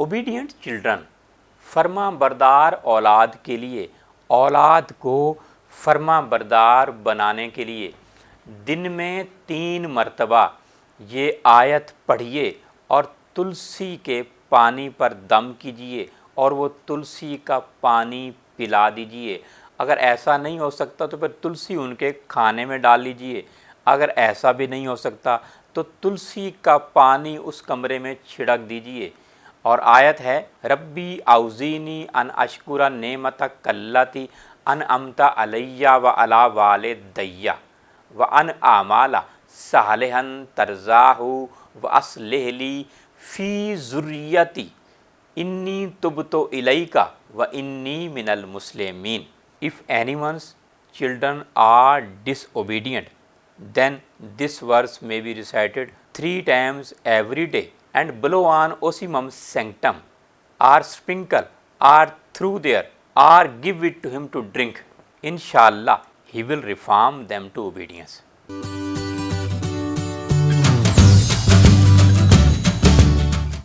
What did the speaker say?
obedient children, فرما بردار اولاد کے لیے، اولاد کو فرما بردار بنانے کے لیے دن میں 3 مرتبہ یہ آیت پڑھیے اور تلسی کے پانی پر دم کیجیے اور وہ تلسی کا پانی پلا دیجیے۔ اگر ایسا نہیں ہو سکتا تو پھر تلسی ان کے کھانے میں ڈال لیجیے، اگر ایسا بھی نہیں ہو سکتا تو تلسی کا پانی اس کمرے میں چھڑک دیجیے۔ اور آیت ہے ربی اوزینی ان اشکر نعمتک التی انعمت علی و علی والدی و ان اعمل صالحا ترضاہ واصلح لی فی ذریتی انی تبت الیک و انی من المسلمین۔ If anyone's children are disobedient, then this verse may be recited 3 times every day and blow on osimum sanctum or sprinkle or through there or give it to him to drink. Inshallah, he will reform them to obedience.